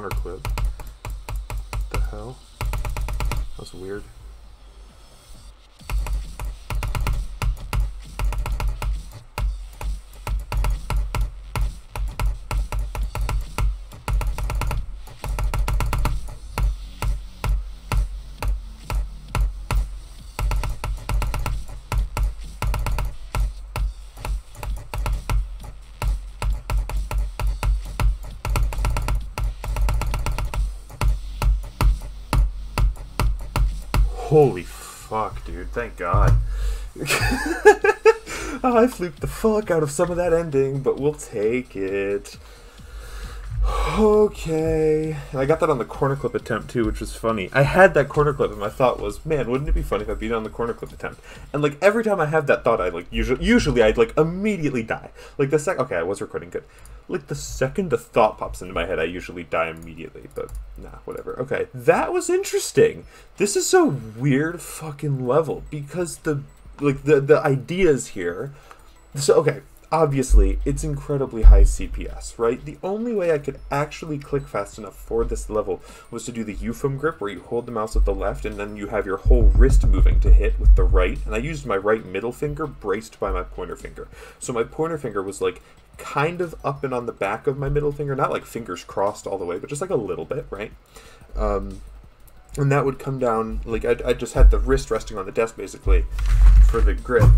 counter clip. What the hell? That was weird. Holy fuck, dude. Thank God. I fluked the fuck out of some of that ending, but we'll take it. Okay. And I got that on the corner clip attempt too, which was funny. I had that corner clip and my thought was, man, wouldn't it be funny if I beat it on the corner clip attempt? And like every time I have that thought, I like usually I'd like immediately die. Like the okay, I was recording good. Like the second the thought pops into my head, I usually die immediately, but nah, whatever. Okay, that was interesting. This is a weird fucking level because the ideas here. So okay, obviously it's incredibly high CPS, right? The only way I could actually click fast enough for this level was to do the U-foam grip where you hold the mouse with the left and then you have your whole wrist moving to hit with the right. And I used my right middle finger braced by my pointer finger. So my pointer finger was like kind of up and on the back of my middle finger, not like fingers crossed all the way, but just like a little bit, right? And that would come down, like I just had the wrist resting on the desk basically for the grip.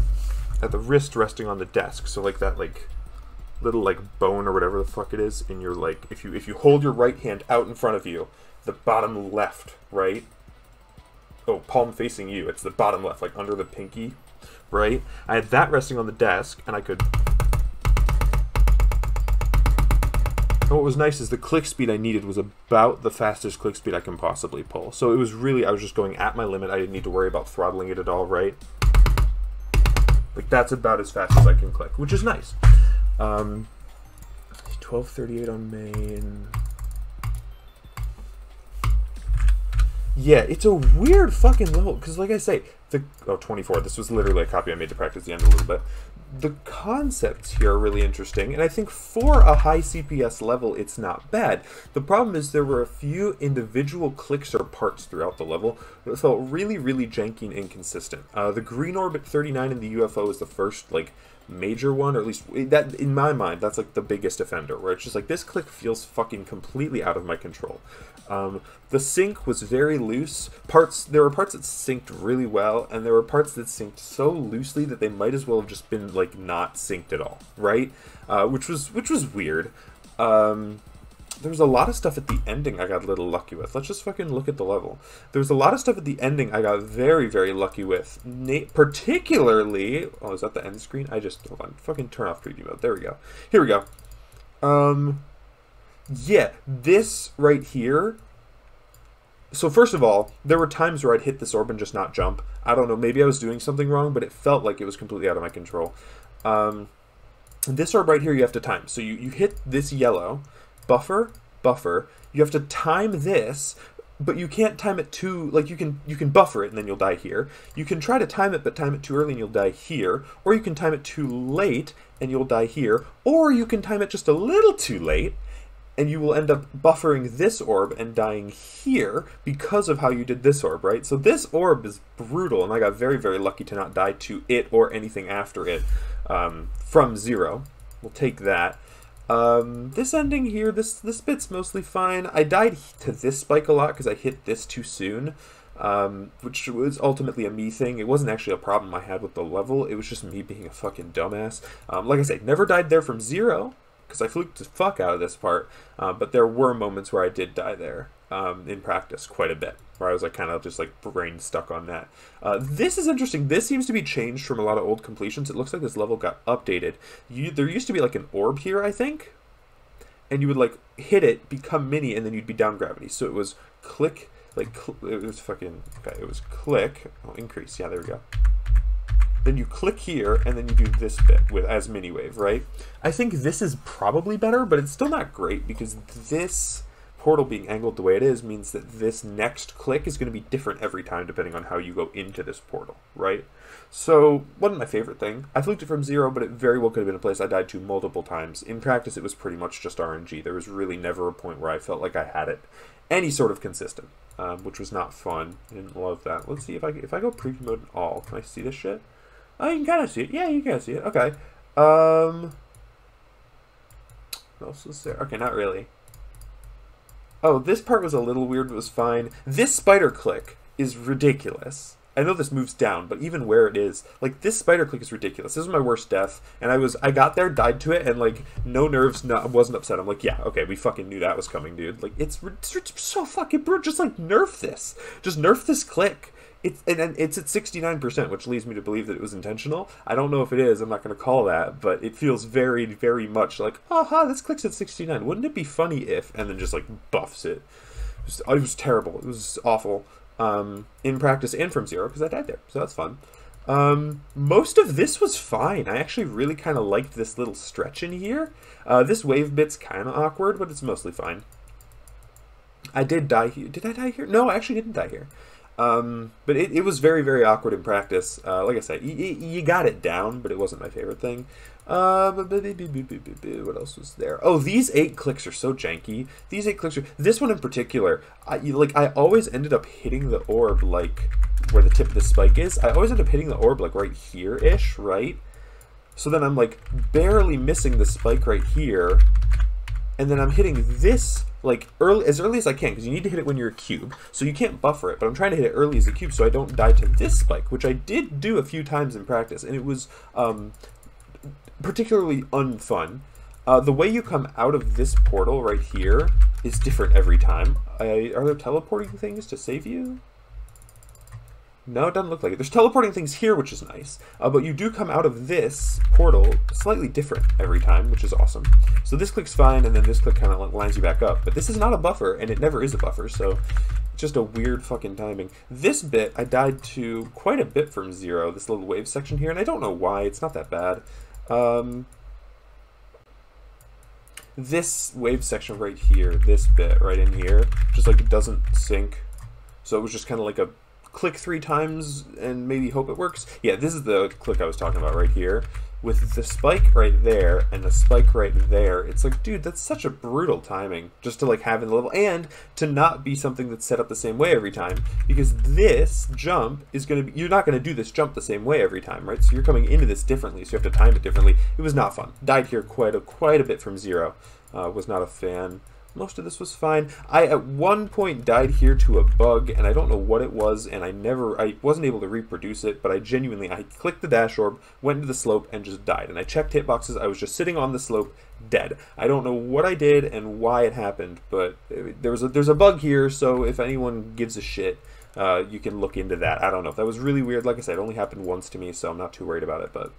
At the wrist resting on the desk, so like that like little like bone or whatever the fuck it is in your like if you hold your right hand out in front of you, the bottom left, right? Oh, palm facing you, it's the bottom left, like under the pinky, right? I had that resting on the desk and I could. And what was nice is the click speed I needed was about the fastest click speed I can possibly pull. So it was really, I was just going at my limit. I didn't need to worry about throttling it at all, right? Like that's about as fast as I can click, which is nice. 1238 on main. Yeah, it's a weird fucking level because, like I say, 24. This was literally a copy I made to practice the end a little bit. The concepts here are really interesting, and I think for a high CPS level, it's not bad. The problem is there were a few individual clicks or parts throughout the level that felt really, really janky and inconsistent. The green orb at 39 in the UFO is the first, like, major one, or at least that in my mind that's like the biggest offender, where it's just like this click feels fucking completely out of my control. The sync was very loose. There were parts that synced really well, and there were parts that synced so loosely that they might as well have just been like not synced at all, right? Which was weird. There was a lot of stuff at the ending I got a little lucky with. Let's just fucking look at the level. There was a lot of stuff at the ending I got very, very lucky with. Particularly... Oh, is that the end screen? Hold on. Fucking turn off preview mode. There we go. Here we go. Yeah, this right here... So first of all, there were times where I'd hit this orb and just not jump. I don't know, maybe I was doing something wrong, but it felt like it was completely out of my control. This orb right here you have to time. So you hit this yellow... Buffer, you have to time this, but you can't time it too, like you can buffer it and then you'll die here. You can try to time it, but time it too early and you'll die here. Or you can time it too late and you'll die here. Or you can time it just a little too late and you will end up buffering this orb and dying here because of how you did this orb, right? So this orb is brutal, and I got very, very lucky to not die to it or anything after it from 0. We'll take that. This ending here, this bit's mostly fine. I died to this spike a lot because I hit this too soon, which was ultimately a me thing. It wasn't actually a problem I had with the level. It was just me being a fucking dumbass. Like I say, never died there from 0 because I fluked the fuck out of this part, but there were moments where I did die there in practice quite a bit, where I was like kind of just like brain stuck on that. This is interesting. This seems to be changed from a lot of old completions. It looks like this level got updated. There used to be like an orb here, I think, and you would like hit it, become mini, and then you'd be down gravity. So it was click, like it was fucking, okay, it was click, oh, increase, yeah, there we go. Then you click here, and then you do this bit with as mini wave, right? I think this is probably better, but it's still not great because this portal being angled the way it is means that this next click is going to be different every time depending on how you go into this portal, right? So, wasn't my favorite thing. I fluked it from 0, but it very well could have been a place I died to multiple times. In practice, it was pretty much just RNG. There was really never a point where I felt like I had it any sort of consistent, which was not fun. I didn't love that. Let's see if I go preview mode and all. Can I see this shit? Oh, you can kind of see it. Yeah, you can see it. Okay. What else is there? Okay, not really. Oh, this part was a little weird, but it was fine. This spider click is ridiculous. I know this moves down, but even where it is, like, this spider click is ridiculous. This was my worst death, and I got there, died to it, and, like, no nerves, wasn't upset. I'm like, yeah, okay, we fucking knew that was coming, dude. Like, it's so fucking brutal. Just, like, nerf this. Just nerf this click. It's at 69%, which leads me to believe that it was intentional. I don't know if it is. I'm not going to call that, but it feels very, very much like, aha, this click's at 69. Wouldn't it be funny if? And then just, like, buffs it. It was terrible. It was awful. In practice and from 0, because I died there, so that's fun. Most of this was fine. I actually really kind of liked this little stretch in here. This wave bit's kind of awkward, but it's mostly fine. I did die here. Did I die here? No, I actually didn't die here. But it was very, very awkward in practice. Like I said, you got it down, but it wasn't my favorite thing. What else was there? Oh, these 8 clicks are so janky. These 8 clicks are... This one in particular, I always ended up hitting the orb, like, where the tip of the spike is. I always end up hitting the orb, like, right here-ish, right? So then I'm, like, barely missing the spike right here. And then I'm hitting this, like, as early as I can, because you need to hit it when you're a cube. So you can't buffer it, but I'm trying to hit it early as a cube so I don't die to this spike, which I did do a few times in practice. And it was... particularly unfun. The way you come out of this portal right here is different every time. Are there teleporting things to save you? No, it doesn't look like it. There's teleporting things here, which is nice. But you do come out of this portal slightly different every time, which is awesome. So this click's fine, and then this click kind of lines you back up. But this is not a buffer, and it never is a buffer, so it's just a weird fucking timing. This bit, I died to quite a bit from 0, this little wave section here, and I don't know why. It's not that bad. This wave section right here, this bit right in here, just like it doesn't sync. So it was just kind of like a click 3 times and maybe hope it works. Yeah, this is the click I was talking about right here. With the spike right there and the spike right there, it's like, dude, that's such a brutal timing just to like have in the level and to not be something that's set up the same way every time, because this jump is going to be, you're not going to do this jump the same way every time, right? So you're coming into this differently, so you have to time it differently. It was not fun. Died here quite a bit from 0. Was not a fan. Most of this was fine. I, at one point, died here to a bug, and I don't know what it was, and I wasn't able to reproduce it, but I clicked the dash orb, went into the slope, and just died. And I checked hitboxes, I was just sitting on the slope, dead. I don't know what I did and why it happened, but there's a bug here, so if anyone gives a shit, you can look into that. I don't know. If that was really weird, like I said, it only happened once to me, so I'm not too worried about it, but...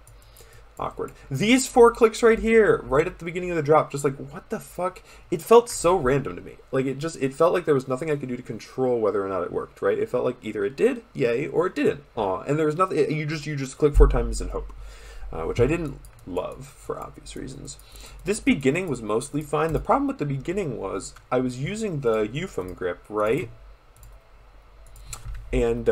awkward. These 4 clicks right here, right at the beginning of the drop, just like, what the fuck? It felt so random to me. Like, it felt like there was nothing I could do to control whether or not it worked, right? It felt like either it did, yay, or it didn't. Aw, and there was nothing, you just click 4 times and hope. Which I didn't love, for obvious reasons. This beginning was mostly fine. The problem with the beginning was, I was using the Euphem grip, right? And,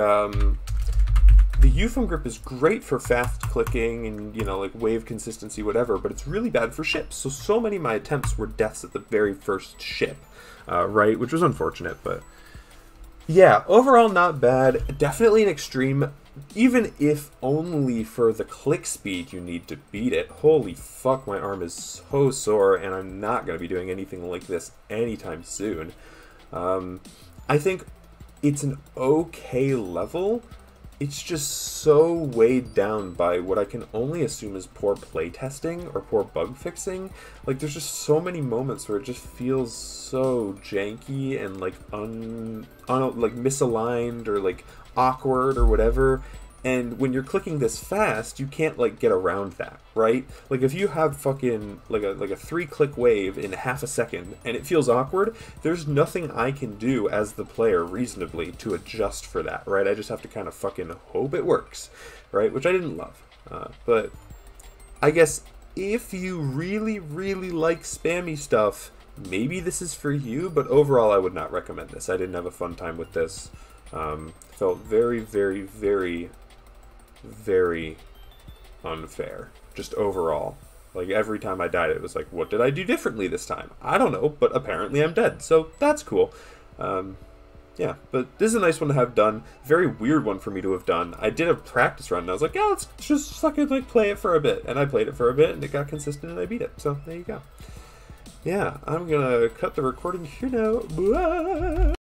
the Euphem grip is great for fast clicking and, you know, like wave consistency, whatever, but it's really bad for ships. So many of my attempts were deaths at the very first ship, right? Which was unfortunate, but yeah, overall not bad. Definitely an extreme, even if only for the click speed you need to beat it. Holy fuck, my arm is so sore, and I'm not going to be doing anything like this anytime soon. I think it's an okay level. It's just so weighed down by what I can only assume is poor playtesting or poor bug fixing. Like, there's just so many moments where it just feels so janky and like like misaligned or like awkward or whatever. And when you're clicking this fast, you can't like get around that, right? Like if you have fucking like a 3-click wave in half a second and it feels awkward, there's nothing I can do as the player reasonably to adjust for that, right? I just have to kind of fucking hope it works, right? Which I didn't love. But I guess if you really, really like spammy stuff, maybe this is for you, but overall I would not recommend this. I didn't have a fun time with this. Felt very, very, very, very unfair, just overall. Like, every time I died, it was like, what did I do differently this time? I don't know, but apparently I'm dead, so that's cool. Yeah, but this is a nice one to have done. Very weird one for me to have done. I did a practice run, and I was like, yeah, let's just fucking, like, play it for a bit. And I played it for a bit, and it got consistent, and I beat it. So, there you go. Yeah, I'm gonna cut the recording here now. Bye!